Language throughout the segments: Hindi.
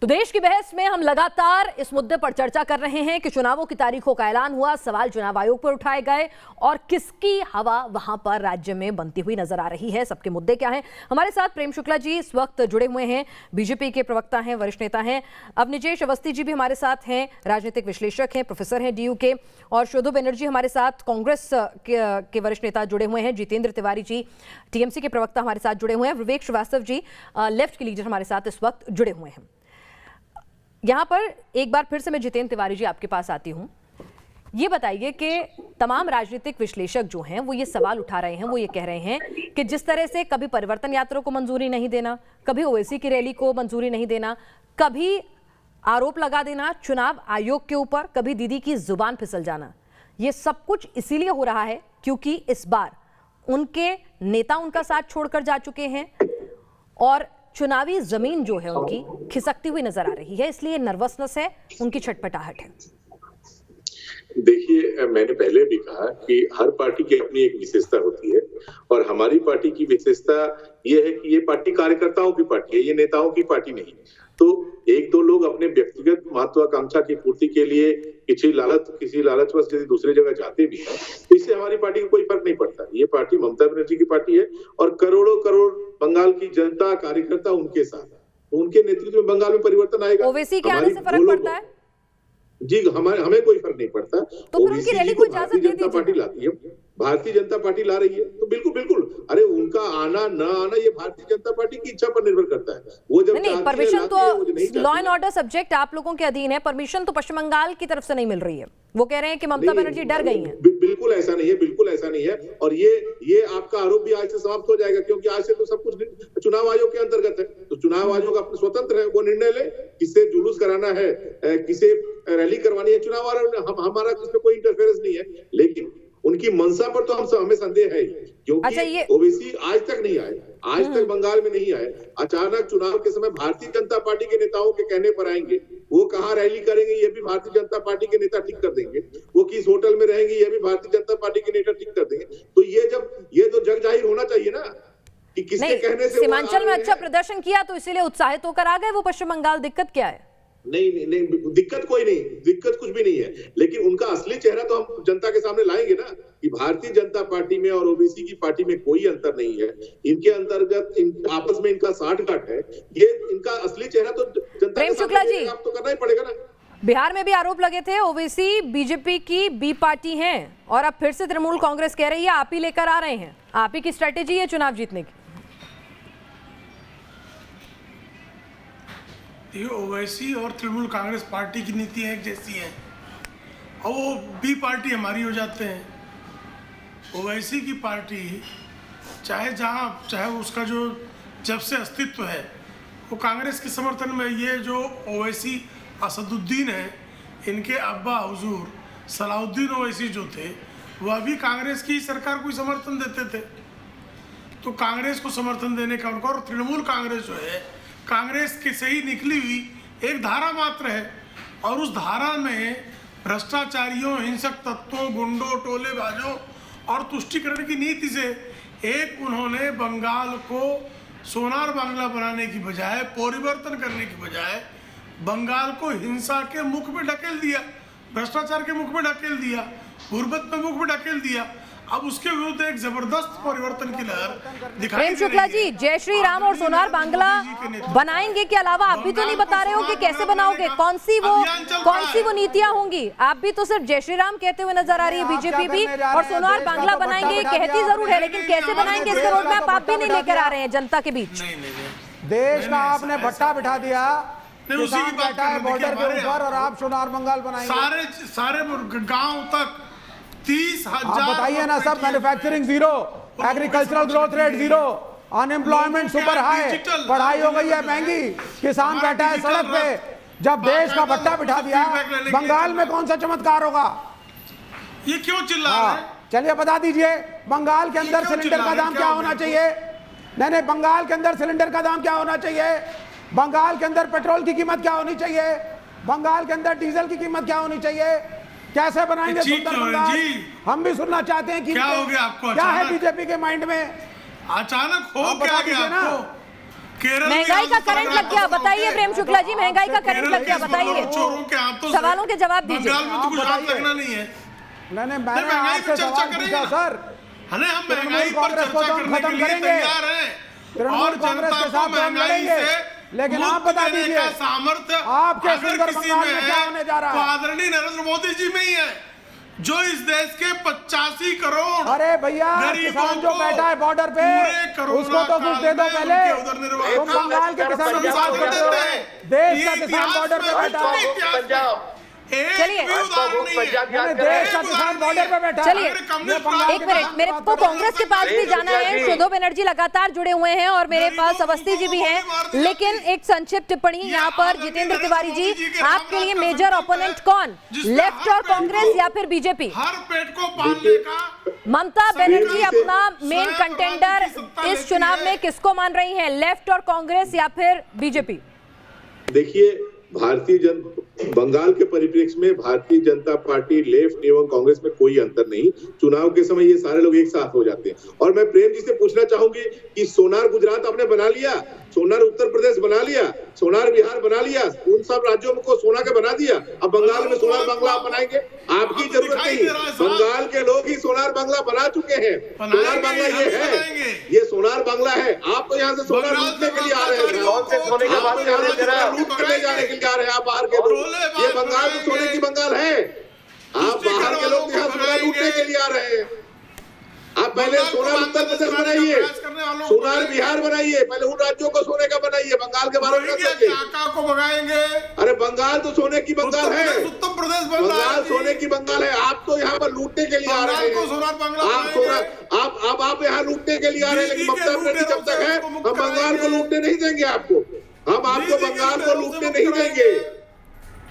तो देश की बहस में हम लगातार इस मुद्दे पर चर्चा कर रहे हैं कि चुनावों की तारीखों का ऐलान हुआ, सवाल चुनाव आयोग पर उठाए गए और किसकी हवा वहां पर राज्य में बनती हुई नजर आ रही है। सबके मुद्दे क्या हैं? हमारे साथ प्रेम शुक्ला जी इस वक्त जुड़े हुए हैं, बीजेपी के प्रवक्ता हैं, वरिष्ठ नेता हैं। अब निजेश अवस्थी जी भी हमारे साथ हैं, राजनीतिक विश्लेषक हैं, प्रोफेसर हैं DU के। और शोधो बनर्जी हमारे साथ कांग्रेस के वरिष्ठ नेता जुड़े हुए हैं। जितेंद्र तिवारी जी TMC के प्रवक्ता हमारे साथ जुड़े हुए हैं। विवेक श्रीवास्तव जी लेफ्ट के लीडर हमारे साथ इस वक्त जुड़े हुए हैं। यहाँ पर एक बार फिर से मैं जितेंद्र तिवारी जी आपके पास आती हूँ। ये बताइए कि तमाम राजनीतिक विश्लेषक जो हैं वो ये सवाल उठा रहे हैं, वो ये कह रहे हैं कि जिस तरह से कभी परिवर्तन यात्रा को मंजूरी नहीं देना, कभी ओवैसी की रैली को मंजूरी नहीं देना, कभी आरोप लगा देना चुनाव आयोग के ऊपर, कभी दीदी की जुबान फिसल जाना, ये सब कुछ इसीलिए हो रहा है क्योंकि इस बार उनके नेता उनका साथ छोड़कर जा चुके हैं और चुनावी जमीन जो है उनकी खिसकती हुई नजर आ रही है, इसलिए नर्वसनेस है, उनकी छटपटाहट है। देखिए, मैंने पहले भी कहा कि हर पार्टी की अपनी एक विशेषता होती है और हमारी पार्टी की विशेषता ये है कि ये पार्टी कार्यकर्ताओं की पार्टी है, ये नेताओं की पार्टी नहीं। तो एक दो लोग अपने व्यक्तिगत महत्वाकांक्षा की पूर्ति के लिए किसी लालचवश यदि दूसरी जगह जाते भी हैं तो इससे हमारी पार्टी को कोई फर्क नहीं पड़ता। ये पार्टी ममता बनर्जी की पार्टी है और करोड़ों करोड़ बंगाल की जनता कार्यकर्ता उनके साथ, उनके नेतृत्व में बंगाल में परिवर्तन आएगा। ओवैसी के आने से फर्क पड़ता है जी, हमें कोई फर्क नहीं पड़ता। तो फिर उनकी रैली को इजाजत दे दीजिए। पार्टी लाती है, भारतीय जनता पार्टी ला रही है तो बिल्कुल बिल्कुल, अरे उनका आना ना आना ये भारतीय जनता पार्टी की इच्छा पर निर्भर करता है। वो जब नहीं, परमिशन तो लॉ एंड ऑर्डर सब्जेक्ट आप लोगों के अधीन है, परमिशन तो पश्चिम बंगाल की तरफ से नहीं मिल रही है। वो कह रहे हैं कि ममता बनर्जी डर गई हैं। बिल्कुल ऐसा नहीं है, बिल्कुल ऐसा नहीं है। और ये आपका आरोप भी आज से समाप्त हो जाएगा क्योंकि आज से तो सब कुछ चुनाव आयोग के अंतर्गत है। तो चुनाव आयोग अपने स्वतंत्र है, वो निर्णय ले किसे जुलूस कराना है, किसे रैली करवानी है। चुनाव आयोग हमारा इसमें कोई इंटरफेरेंस नहीं है, लेकिन उनकी मंशा पर तो हमें संदेह है क्योंकि ओवैसी आज तक नहीं आए, आज तक बंगाल में नहीं आए। अचानक चुनाव के समय भारतीय जनता पार्टी के नेताओं के कहने पर आएंगे। वो कहाँ रैली करेंगे ये भी भारतीय जनता पार्टी के नेता ठीक कर देंगे, वो किस होटल में रहेंगे ये भी भारतीय जनता पार्टी के नेता ठीक कर देंगे। तो ये तो जग जाहिर होना चाहिए ना कि किसके कहने से। सीमांचल में अच्छा प्रदर्शन किया तो इसीलिए उत्साहित होकर आ गए वो पश्चिम बंगाल। दिक्कत क्या है? नहीं, दिक्कत कोई नहीं, दिक्कत कुछ भी नहीं है, लेकिन उनका असली चेहरा तो हम जनता के सामने लाएंगे ना कि भारतीय जनता पार्टी में और ओबीसी की पार्टी में कोई अंतर नहीं है। इनके अंतर्गत आपस में इनका साठगांठ है। ये इनका असली चेहरा तो जनता प्रेम शुक्ला जी आपको करना ही पड़ेगा ना। बिहार में भी आरोप लगे थे ओवैसी बीजेपी की बी पार्टी हैं और अब फिर से तृणमूल कांग्रेस कह रही है आप ही लेकर आ रहे हैं, आप ही की स्ट्रेटेजी है चुनाव जीतने की। ये ओवैसी और तृणमूल कांग्रेस पार्टी की नीति एक जैसी है और वो बी पार्टी हमारी हो जाते हैं। ओवैसी की पार्टी चाहे उसका जो जब से अस्तित्व है वो कांग्रेस के समर्थन में। ये जो ओवैसी असदुद्दीन है, इनके अब्बा हुजूर सलाउद्दीन ओवैसी जो थे वह भी कांग्रेस की सरकार को समर्थन देते थे। तो कांग्रेस को समर्थन देने का उनका, और तृणमूल कांग्रेस जो है कांग्रेस की से ही निकली हुई एक धारा मात्र है और उस धारा में भ्रष्टाचारियों, हिंसक तत्वों, गुंडों, टोलेबाजों और तुष्टीकरण की नीति से एक उन्होंने बंगाल को सोनार बांग्ला बनाने की बजाय, परिवर्तन करने की बजाय बंगाल को हिंसा के मुख में ढकेल दिया, भ्रष्टाचार के मुख में ढकेल दिया, गुर्बत में मुख में ढकेल दिया। अब उसके विरुद्ध एक जबरदस्त परिवर्तन की लहर दिखाई। प्रेम शुक्ला जी, जय श्री राम और सोनार बांग्ला बनाएंगे के अलावा आप भी तो नहीं बता रहे हो कि कैसे बनाओगे, कौन सी वो नीतियां होंगी? आप भी तो सिर्फ जय श्री राम कहते हुए नजर आ रही है बीजेपी भी, और सोनार बांग्ला बनाएंगे कहती जरूर है, लेकिन कैसे बनाएंगे इसका रोड मैप आप भी नहीं लेकर आ रहे हैं जनता के बीच। देश का आपने भट्टा बिठा दिया, उसी की बात है बॉर्डर के ऊपर, और आप सोनार बंगाल बनाएंगे। सारे गांव तक 30,000। आप बताइए ना sir, manufacturing zero, agricultural growth rate zero, unemployment super high, पढ़ाई हो गई है महंगी, किसान बैठा है सड़क पे। जब देश का भट्टा बिठा दिया, बंगाल में कौन सा चमत्कार होगा? ये क्यों चिल्ला रहे हैं? चलिए बता दीजिए, बंगाल के अंदर सिलेंडर का दाम क्या होना चाहिए? नहीं, बंगाल के अंदर सिलेंडर का दाम क्या होना चाहिए? बंगाल के अंदर पेट्रोल की कीमत क्या होनी चाहिए? बंगाल के अंदर डीजल की कीमत क्या होनी चाहिए? कैसे बनाएंगे सुंदर बंगाल? हम भी सुनना चाहते हैं कि क्या हो गया आपको? क्या है बीजेपी के माइंड में? अचानक हो क्या गया आपको? केरल में महंगाई का आज करंट लग गया, बताइए प्रेम शुक्ला जी, महंगाई का करंट लग गया, बताइए, चोरों के हाथों से सवालों के जवाब दीजिए। बंगाल में तो कुछ हाथ लगना नहीं है। मैंने महंगाई आपसे पर चर्चा सवाल करेंगे पूछा ना। सर, हमें हम तृणमूल महंगाई पर कांग्रेस को चर्चा तो हम करने के खत्म लिए करेंगे, तैयार हैं तृणमूल और कांग्रेस जनता के को साथ हम महंगाई लड़ेंगे, से लेकिन आप मुक्त बता देने दीजिए का सामर्थ्य आपके अगर सुंदर किसी बंगाल में में क्या होने जा रहा तो है? आदरणीय नरेंद्र मोदी जी में ही है, जो इस देश के 85 करोड़ अरे भैया किसान जो बैठा है बॉर्डर पे उसको तो कुछ दे दो पहले। तुम बंगाल के किसानों की बात करते हो, देश का किसान बॉर्डर पे बैठा है। पंजाब चलिए देश का किसान बॉर्डर पे बैठा है। चलिए एक मिनट, मेरे को कांग्रेस के पास भी जाना है। शोधो बनर्जी लगातार जुड़े हुए हैं और मेरे पास अवस्थी जी भी हैं, लेकिन एक संक्षिप्त टिप्पणी यहाँ पर। जितेंद्र तिवारी जी, आपके लिए मेजर ओपोनेंट कौन, लेफ्ट और कांग्रेस या फिर बीजेपी? हर पेट को पालने का ममता बनर्जी अपना मेन कंटेंडर इस चुनाव में किसको मान रही हैं, लेफ्ट और कांग्रेस या फिर बीजेपी? देखिए, बंगाल के परिप्रेक्ष्य में भारतीय जनता पार्टी, लेफ्ट एवं कांग्रेस में कोई अंतर नहीं। चुनाव के समय ये सारे लोग एक साथ हो जाते हैं। और मैं प्रेम जी से पूछना चाहूंगी कि सोनार गुजरात आपने बना लिया, सोनार उत्तर प्रदेश बना लिया, सोनार बिहार बना लिया, उन सब राज्यों को सोना के बना दिया। अब बंगाल में सोनार बंगला आप बनाएंगे? आपकी जरूरत नहीं, बंगाल के लोग ही सोनार बंगला बना चुके हैं। सोनार बंगला ये है, ये सोनार बंगला है। आप तो यहाँ से सोनार लूटने के लिए आ रहे हैं, आप यहाँ से लूट करने जाने के लिए आ रहे हैं। आप बाहर के लोग, ये बंगाल तो सोने की बंगाल है। आप बाहर के लोग यहाँ सोना लूटने के लिए आ रहे हैं। आप पहले सोनार उत्तर प्रदेश बनाइए, सोनार बिहार बनाइए, पहले उन राज्यों को सोने का बनाइए, बंगाल के बारे में को भगाएंगे। अरे बंगाल तो सोने की बंगाल है, उत्तर प्रदेश बंगाल सोने की बंगाल है। आप तो यहाँ पर लूटने के लिए आ रहे हैं, आप यहाँ लूटने के लिए आ रहे हैं। लेकिन ममता बनर्जी जब तक है, हम बंगाल को लूटने नहीं देंगे। हम आपको बंगाल को लूटने नहीं देंगे।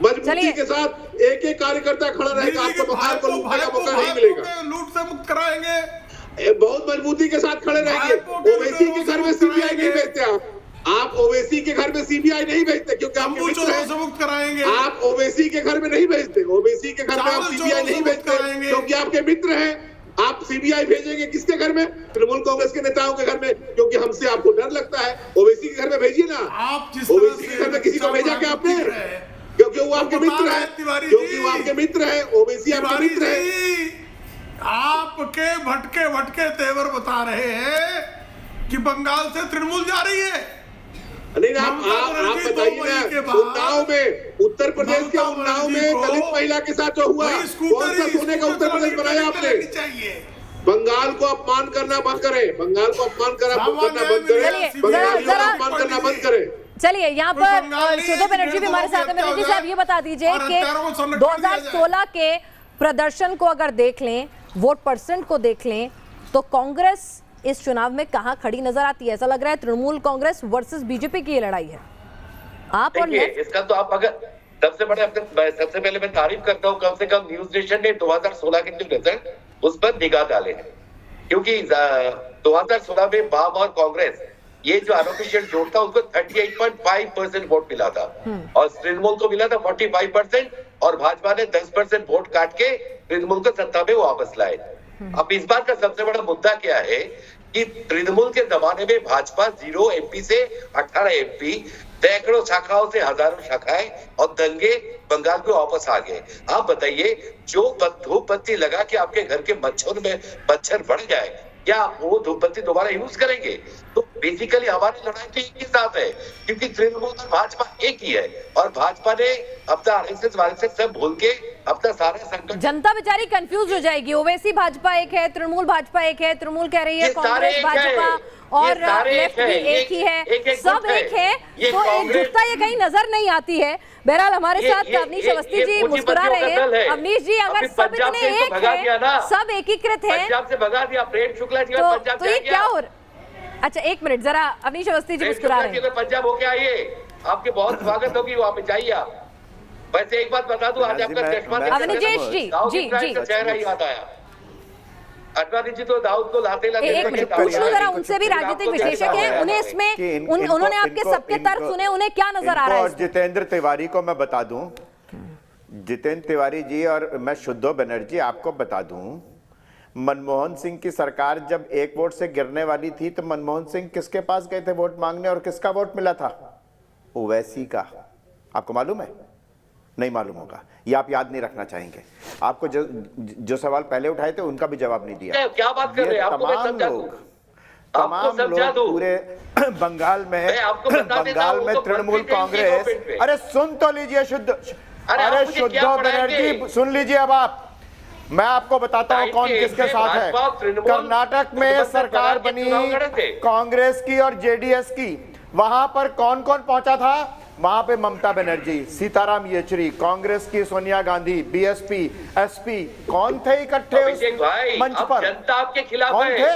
मजबूती के साथ एक एक कार्यकर्ता खड़ा रहेगा, आपको बंगाल को लूटने का मौका नहीं मिलेगा। लूट से मुक्त कराएंगे, बहुत मजबूती के साथ खड़े रहेंगे। ओवैसी के घर में सीबीआई नहीं भेजते आप ओवैसी के घर में सीबीआई नहीं भेजते, क्योंकि आपके मित्र हैं। मुक्त कराएंगे। आप ओवैसी के घर में नहीं भेजते, ओवैसी के घर में आप सीबीआई नहीं भेजते, क्योंकि आपके मित्र हैं। आप सीबीआई भेजेंगे किसके घर में? तृणमूल कांग्रेस के नेताओं के घर में, क्योंकि हमसे आपको डर लगता है। ओवैसी के घर में भेजिए ना। ओवैसी के घर में किसी को भेजा क्या आपने? क्योंकि वो आपके मित्र है, क्योंकि वो आपके मित्र है। ओवैसी आपके मित्र है। आपके भटके भटके तेवर बता रहे हैं कि बंगाल से तृणमूल जा रही है। नहीं, आप बताइए ना, उन्नाव में, उत्तर प्रदेश के उन्नाव में दलित महिला के साथ जो हुआ, कौन सा सोने का उत्तर प्रदेश बनाया आपने? बंगाल को अपमान करना बंद करें, बंगाल को अपमान करना बंद करें, बंगाल को अपमान करना बंद करें। चलिए, यहाँ पर शोधो बनर्जी भी हमारे साथ हैं। बनर्जी साहब, ये बता दीजिए कि 2016 के प्रदर्शन को अगर देख लें, वोट परसेंट को देख लें, तो कांग्रेस इस चुनाव में कहां खड़ी नजर आती है? ऐसा लग रहा है तृणमूल कांग्रेस वर्सेस बीजेपी की ये लड़ाई है। आप और इसका तो आप अगर सबसे पहले मैं तारीफ करता हूं, कम से कम न्यूज नेशन ने 2016 के जो रिजल्ट उस पर निगाह डाले हैं, क्योंकि 2016 में वाम और कांग्रेस ये जो अनऑफिशियल जोड़ था उसको 38.5% वोट मिला था और तृणमूल को मिला था 45% और भाजपा ने 10% वोट काट के तृणमूल को सत्ता में वापस लाए। अब इस बार का सबसे बड़ा मुद्दा क्या है कि तृणमूल के जमाने में भाजपा 0 एमपी से 18 एमपी, सैकड़ों शाखाओं से हजारों शाखाएं और दंगे बंगाल में वापस आ गए। आप बताइए, जो धूप बत्ती लगा के आपके घर के मच्छर बढ़ जाए, क्या वो धूप बत्ती दोबारा यूज करेंगे? तो बेसिकली हमारी लड़ाई तो एक ही साथ है, क्योंकि तृणमूल और भाजपा एक ही है और भाजपा ने अपना आरएसएस सब भूल के अपना सारा संकट, जनता बेचारी कंफ्यूज हो जाएगी। ओवैसी भाजपा एक है, तृणमूल भाजपा एक है, तृणमूल कह रही है कांग्रेस भाजपा और लेफ्ट भी एक ही है, सब एक है, तो एकजुटता ये कहीं नजर नहीं आती है। बहरहाल हमारे साथ अवनीश अवस्थी जी मुस्कुरा रहे हैं। अवनीश जी, अगर सब इतने एक है, सब एकीकृत है, पंजाब से भगा दिया प्रेम शुक्ला जी, तो ये क्या हो? अच्छा, एक मिनट जरा, अवनीश अवस्थी जी मुस्कुरा रहे हैं। पंजाब होके आइए, आपके बहुत स्वागत होगी, वहां पे जाइए आप। वैसे एक बात बता दूं, आज आपका चश्मा चेहरा याद आया। अडवाणी जी तो दाऊद को लाते एक मिनट पूछ लो जरा उनसे भी, राजनीतिक विश्लेषक हैं, उन्हें इसमें उन्होंने आपके सबके तर्क सुने, उन्हें क्या नजर आ रहा है? जितेंद्र तिवारी को मैं बता दूं, जितेंद्र तिवारी जी और मैं शोधो बनर्जी आपको बता दूं, मनमोहन सिंह की सरकार जब एक वोट से गिरने वाली थी तो मनमोहन सिंह किसके पास गए थे वोट मांगने और किसका वोट मिला था? ओवैसी का। आपको मालूम है? नहीं मालूम होगा, ये आप याद नहीं रखना चाहेंगे। आपको जो सवाल पहले उठाए थे उनका भी जवाब नहीं दिया। क्या बात कर रहे हैं? तमाम लोग पूरे बंगाल में तृणमूल कांग्रेस, अरे सुन तो लीजिए अरे शुद्ध बनर्जी सुन लीजिए। अब आप, मैं आपको बताता हूं कौन किसके साथ है। कर्नाटक में सरकार बनी कांग्रेस की और जेडीएस की, वहां पर कौन कौन पहुंचा था? वहां पे ममता बनर्जी, सीताराम येचुरी, कांग्रेस की सोनिया गांधी, बीएसपी, एसपी, कौन थे इकट्ठे उस मंच पर? जनता आपके खिलाफ कौन थे?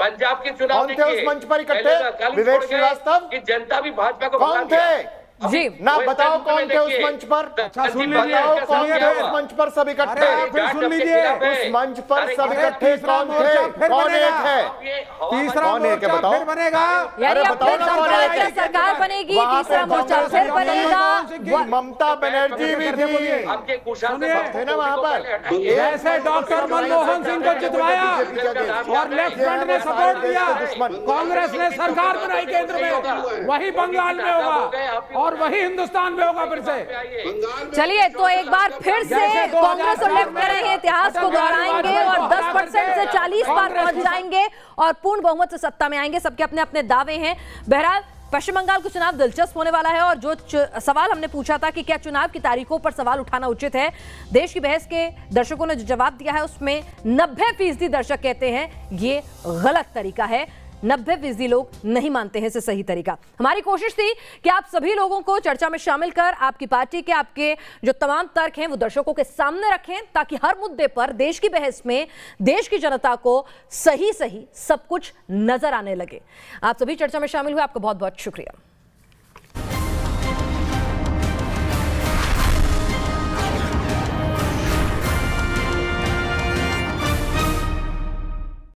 पंजाब के चुनाव कौन थे उस मंच पर इकट्ठे? विवेक श्रीवास्तव की जनता भी भाजपा को कौन थे? जी ना बताओ कौन थे उस मंच पर? बताओ कौन थे उस मंच पर सब इकट्ठे? सुन लीजिए, उस मंच पर सब इकट्ठे कौन थे? कौन एक है? तीसरा कौन एक है मोर्चा बताओ? फिर बनेगा। यानी अब बताओ फिर ना कौन है? क्या सरकार बनेगी, वहाँ तीसरा पे मोर्चा फिर बनेगा। ममता बनर्जी भी थी, आपके कुशाल थे ना वहाँ पर। जैसे डॉक्टर मनमोहन सिंह को जितवाया और लेफ्ट फ्रंट ने सपोर्ट दिया, कांग्रेस ने सरकार बनाई केंद्र में, वही बंगाल में होगा और वही हिंदुस्तान में होगा फिर से। चलिए, तो एक बार फिर से कांग्रेस और लेफ्ट करेंगे, इतिहास को दोहराएंगे और 10% से 40 पार पहुंच जाएंगे और पूर्ण बहुमत से सत्ता में आएंगे। सबके अपने अपने दावे हैं। बहरहाल पश्चिम बंगाल का चुनाव दिलचस्प होने वाला है और जो सवाल हमने पूछा था कि क्या चुनाव की तारीखों पर सवाल उठाना उचित है, देश की बहस के दर्शकों ने जो जवाब दिया है उसमें 90% दर्शक कहते हैं ये गलत तरीका है। 90% लोग नहीं मानते हैं इसे सही तरीका। हमारी कोशिश थी कि आप सभी लोगों को चर्चा में शामिल कर आपकी पार्टी के, आपके जो तमाम तर्क हैं वो दर्शकों के सामने रखें, ताकि हर मुद्दे पर देश की बहस में देश की जनता को सही सब कुछ नजर आने लगे। आप सभी चर्चा में शामिल हुए, आपका बहुत बहुत शुक्रिया।